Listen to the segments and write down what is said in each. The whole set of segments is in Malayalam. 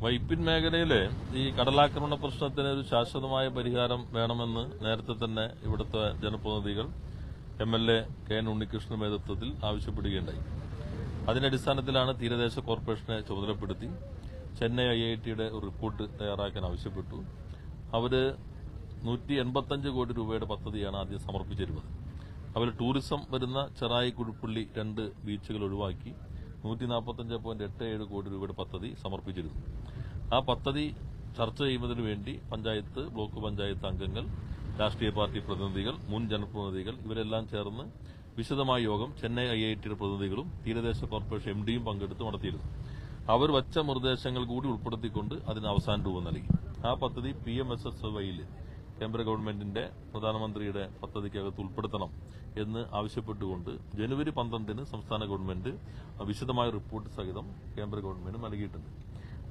വൈപ്പിൻ മേഖലയിലെ ഈ കടലാക്രമണ പ്രശ്നത്തിന് ഒരു ശാശ്വതമായ പരിഹാരം വേണമെന്ന് നേരത്തെ തന്നെ ഇവിടുത്തെ ജനപ്രതിനിധികൾ MLA KN ഉണ്ണികൃഷ്ണൻ നേതൃത്വത്തിൽ ആവശ്യപ്പെടുകയുണ്ടായി. അതിന്റെ അടിസ്ഥാനത്തിലാണ് തീരദേശ കോർപ്പറേഷനെ ചുമതലപ്പെടുത്തി ചെന്നൈ IITയുടെ ഒരു റിപ്പോർട്ട് തയ്യാറാക്കാൻ ആവശ്യപ്പെട്ടു. അവര് 185 കോടി രൂപയുടെ പദ്ധതിയാണ് ആദ്യം സമർപ്പിച്ചിരുന്നത്. അവർ ടൂറിസം വരുന്ന ചെറായി കുഴിപ്പള്ളി 2 ബീച്ചുകൾ ഒഴിവാക്കി 145.87 കോടി രൂപയുടെ പദ്ധതി സമർപ്പിച്ചിരുന്നു. ആ പദ്ധതി ചർച്ച ചെയ്യുന്നതിനു വേണ്ടി പഞ്ചായത്ത്, ബ്ലോക്ക് പഞ്ചായത്ത് അംഗങ്ങൾ, രാഷ്ട്രീയ പാർട്ടി പ്രതിനിധികൾ, മുൻ ജനപ്രതിനിധികൾ ഇവരെല്ലാം ചേർന്ന് വിശദമായ യോഗം ചെന്നൈ IITയുടെ പ്രതിനിധികളും തീരദേശ കോർപ്പറേഷൻ MDയും പങ്കെടുത്ത് നടത്തിയിരുന്നു. അവർ വച്ച നിർദ്ദേശങ്ങൾ കൂടി ഉൾപ്പെടുത്തിക്കൊണ്ട് അതിന് അവസാന രൂപം നൽകി. ആ പദ്ധതി PMSSYയിൽ കേന്ദ്ര ഗവൺമെന്റിന്റെ പ്രധാനമന്ത്രിയുടെ പദ്ധതിക്കകത്ത് ഉൾപ്പെടുത്തണം എന്ന് ആവശ്യപ്പെട്ടുകൊണ്ട് ജനുവരി 12 സംസ്ഥാന ഗവൺമെന്റ് വിശദമായ റിപ്പോർട്ട് സഹിതം കേന്ദ്ര ഗവൺമെന്റ് നൽകിയിട്ടുണ്ട്.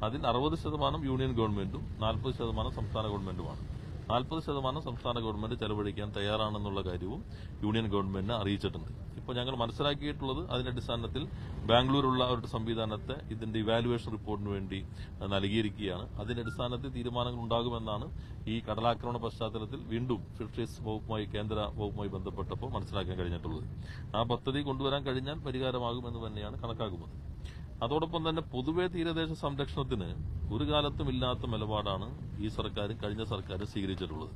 അതിൽ 60% യൂണിയൻ ഗവൺമെന്റും 40% സംസ്ഥാന ഗവൺമെന്റുമാണ്. 40% സംസ്ഥാന ഗവൺമെന്റ് ചെലവഴിക്കാൻ തയ്യാറാണെന്നുള്ള കാര്യവും യൂണിയൻ ഗവൺമെന്റിനെ അറിയിച്ചിട്ടുണ്ട്. ഇപ്പോൾ ഞങ്ങൾ മനസ്സിലാക്കിയിട്ടുള്ളത് അതിന്റെ അടിസ്ഥാനത്തിൽ ബാംഗ്ലൂരുള്ള അവരുടെ സംവിധാനത്തെ ഇതിന്റെ ഇവാലുവേഷൻ റിപ്പോർട്ടിന് വേണ്ടി നൽകിയിരിക്കുകയാണ്. അതിന്റെ അടിസ്ഥാനത്തിൽ തീരുമാനങ്ങൾ ഉണ്ടാകുമെന്നാണ് ഈ കടലാക്രമണ പശ്ചാത്തലത്തിൽ വീണ്ടും ഫിഷറീസ് വകുപ്പുമായി, കേന്ദ്ര വകുപ്പുമായി ബന്ധപ്പെട്ടപ്പോൾ മനസ്സിലാക്കാൻ കഴിഞ്ഞിട്ടുള്ളത്. ആ പദ്ധതി കൊണ്ടുവരാൻ കഴിഞ്ഞാൽ പരിഹാരമാകുമെന്ന് തന്നെയാണ് കണക്കാക്കുന്നത്. അതോടൊപ്പം തന്നെ പൊതുവെ തീരദേശ സംരക്ഷണത്തിന് ഒരു കാലത്തും ഇല്ലാത്ത നിലപാടാണ് ഈ സർക്കാരും കഴിഞ്ഞ സർക്കാരും സ്വീകരിച്ചിട്ടുള്ളത്.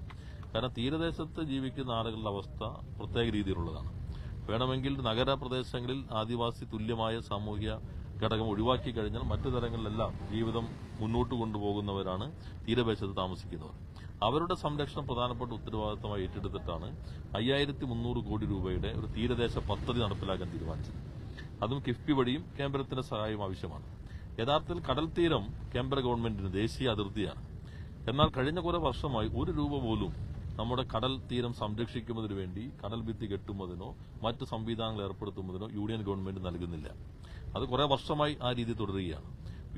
കാരണം തീരദേശത്ത് ജീവിക്കുന്ന ആളുകളുടെ അവസ്ഥ പ്രത്യേക രീതിയിലുള്ളതാണ്. വേണമെങ്കിൽ നഗരപ്രദേശങ്ങളിൽ ആദിവാസി തുല്യമായ സാമൂഹ്യ ഘടകം ഒഴിവാക്കി കഴിഞ്ഞാൽ മറ്റു തരങ്ങളിലെല്ലാം ജീവിതം മുന്നോട്ട് കൊണ്ടുപോകുന്നവരാണ് തീരദേശത്ത് താമസിക്കുന്നവർ. അവരുടെ സംരക്ഷണം പ്രധാനപ്പെട്ട ഉത്തരവാദിത്തമായി ഏറ്റെടുത്തിട്ടാണ് 5300 കോടി രൂപയുടെ ഒരു തീരദേശ പദ്ധതി നടപ്പിലാക്കാൻ തീരുമാനിച്ചത്. അതും കിഫ്ബി വഴിയും കേന്ദ്രത്തിന്റെ സഹായം ആവശ്യമാണ്. യഥാർത്ഥത്തിൽ കടൽ തീരം കേന്ദ്ര ഗവൺമെന്റിന് ദേശീയ അതിർത്തിയാണ്. എന്നാൽ കഴിഞ്ഞ കുറെ വർഷമായി 1 രൂപ പോലും നമ്മുടെ കടൽ തീരം സംരക്ഷിക്കുന്നതിനു വേണ്ടി കടൽ ഭിത്തി കെട്ടുന്നതിനോ മറ്റ് സംവിധാനങ്ങൾ ഏർപ്പെടുത്തുന്നതിനോ യൂണിയൻ ഗവൺമെന്റ് നൽകുന്നില്ല. അത് കുറെ വർഷമായി ആ രീതി തുടരുകയാണ്.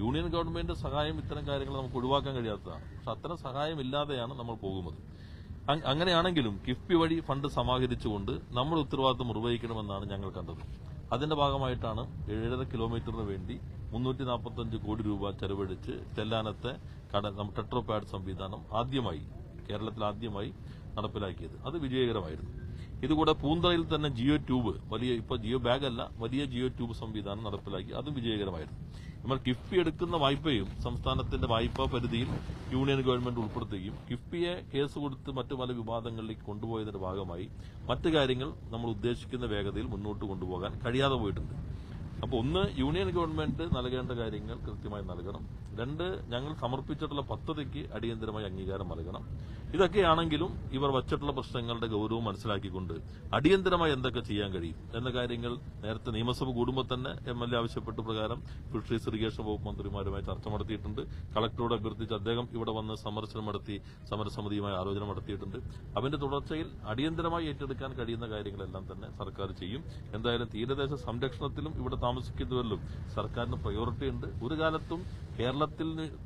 യൂണിയൻ ഗവൺമെന്റ് സഹായം ഇത്തരം കാര്യങ്ങൾ നമുക്ക് ഒഴിവാക്കാൻ കഴിയാത്തതാണ്. പക്ഷെ അത്തരം സഹായം ഇല്ലാതെയാണ് നമ്മൾ പോകുന്നത്. അങ്ങനെയാണെങ്കിലും കിഫ്ബി വഴി ഫണ്ട് സമാഹരിച്ചുകൊണ്ട് നമ്മുടെ ഉത്തരവാദിത്വം നിർവഹിക്കണമെന്നാണ് ഞങ്ങൾ കണ്ടത്. അതിന്റെ ഭാഗമായിട്ടാണ് 7.5 കിലോമീറ്ററിന് വേണ്ടി 345 കോടി രൂപ ചെലവഴിച്ച് ചെല്ലാനത്തെ ടെട്രോപാഡ് സംവിധാനം കേരളത്തിൽ ആദ്യമായി നടപ്പിലാക്കിയത്. അത് വിജയകരമായിരുന്നു. ഇതുകൂടെ പൂന്തറയിൽ തന്നെ ജിയോ ട്യൂബ്, ഇപ്പോൾ ജിയോ ബാഗ് അല്ല, വലിയ ജിയോ ട്യൂബ് സംവിധാനം നടപ്പിലാക്കി. അതും വിജയകരമായിരുന്നു. നമ്മൾ കിഫ്ബി എടുക്കുന്ന വായ്പയും സംസ്ഥാനത്തിന്റെ വായ്പാ പരിധിയിൽ യൂണിയൻ ഗവൺമെന്റ് ഉൾപ്പെടുത്തുകയും കിഫ്ബിയെ കേസ് കൊടുത്ത് മറ്റു പല വിവാദങ്ങളിലേക്ക് കൊണ്ടുപോയതിന്റെ ഭാഗമായി മറ്റു കാര്യങ്ങൾ നമ്മൾ ഉദ്ദേശിക്കുന്ന വേഗതയിൽ മുന്നോട്ട് കൊണ്ടുപോകാൻ കഴിയാതെ പോയിട്ടുണ്ട്. അപ്പോൾ ഒന്ന്, യൂണിയൻ ഗവൺമെന്റ് നൽകേണ്ട കാര്യങ്ങൾ കൃത്യമായി നൽകണം. 2, ഞങ്ങൾ സമർപ്പിച്ചിട്ടുള്ള പദ്ധതിക്ക് അടിയന്തരമായി അംഗീകാരം നൽകണം. ഇതൊക്കെയാണെങ്കിലും ഇവർ വച്ചിട്ടുള്ള പ്രശ്നങ്ങളുടെ ഗൌരവം മനസ്സിലാക്കിക്കൊണ്ട് അടിയന്തരമായി എന്തൊക്കെ ചെയ്യാൻ കഴിയും എന്ന കാര്യങ്ങൾ നേരത്തെ നിയമസഭ കൂടുമ്പോൾ തന്നെ MLA ആവശ്യപ്പെട്ട പ്രകാരം ഫിഷറീസ് ഇറിഗേഷൻ വകുപ്പ് മന്ത്രിമാരുമായി ചർച്ച നടത്തിയിട്ടുണ്ട്. കളക്ടറോട് അഭ്യർത്ഥിച്ച് അദ്ദേഹം ഇവിടെ വന്ന് സന്ദർശനം നടത്തി സമരസമിതിയുമായി ആലോചന നടത്തിയിട്ടുണ്ട്. അതിന്റെ തുടർച്ചയിൽ അടിയന്തരമായി ഏറ്റെടുക്കാൻ കഴിയുന്ന കാര്യങ്ങളെല്ലാം തന്നെ സർക്കാർ ചെയ്യും. എന്തായാലും തീരദേശ സംരക്ഷണത്തിലും ഇവിടെ താമസിക്കുന്നവരിലും സർക്കാരിന് പ്രയോറിറ്റി ഉണ്ട്. ഒരു കാലത്തും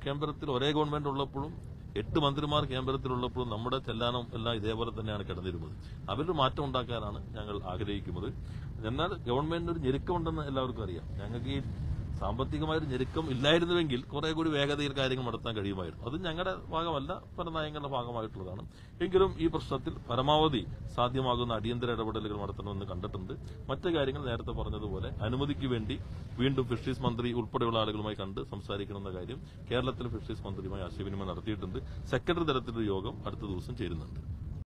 കേന്ദ്രത്തിൽ ഒരേ ഗവൺമെന്റ് ഉള്ളപ്പോഴും 8 മന്ത്രിമാർ കേന്ദ്രത്തിലുള്ളപ്പോഴും നമ്മുടെ ചെല്ലാനം എല്ലാം ഇതേപോലെ തന്നെയാണ് കിടന്നിരുന്നത്. അവരൊരു മാറ്റം ഉണ്ടാക്കാനാണ് ഞങ്ങൾ ആഗ്രഹിക്കുന്നത്. എന്നാൽ ഗവൺമെന്റിന് ഒരു ഞെരുക്കമുണ്ടെന്ന് എല്ലാവർക്കും അറിയാം. ഞങ്ങൾക്ക് ഈ സാമ്പത്തികമായൊരു ഞെരുക്കം ഇല്ലായിരുന്നുവെങ്കിൽ കുറെ കൂടി വേഗതയിൽ കാര്യങ്ങൾ നടത്താൻ കഴിയുമായിരുന്നു. അത് ഞങ്ങളുടെ ഭാഗമല്ല, പല നയങ്ങളുടെ ഭാഗമായിട്ടുള്ളതാണ്. എങ്കിലും ഈ പ്രശ്നത്തിൽ പരമാവധി സാധ്യമാകുന്ന അടിയന്തര ഇടപെടലുകൾ നടത്തണമെന്ന് കണ്ടിട്ടുണ്ട്. മറ്റു കാര്യങ്ങൾ നേരത്തെ പറഞ്ഞതുപോലെ അനുമതിക്ക് വേണ്ടി വീണ്ടും ഫിഷറീസ് മന്ത്രി ഉൾപ്പെടെയുള്ള ആളുകളുമായി കണ്ട് സംസാരിക്കണമെന്ന കാര്യം കേരളത്തിലെ ഫിഷറീസ് മന്ത്രിയുമായി ആശയവിനിമയം നടത്തിയിട്ടുണ്ട്. സെക്രട്ടറി തലത്തിലൊരു യോഗം അടുത്ത ദിവസം ചേരുന്നുണ്ട്.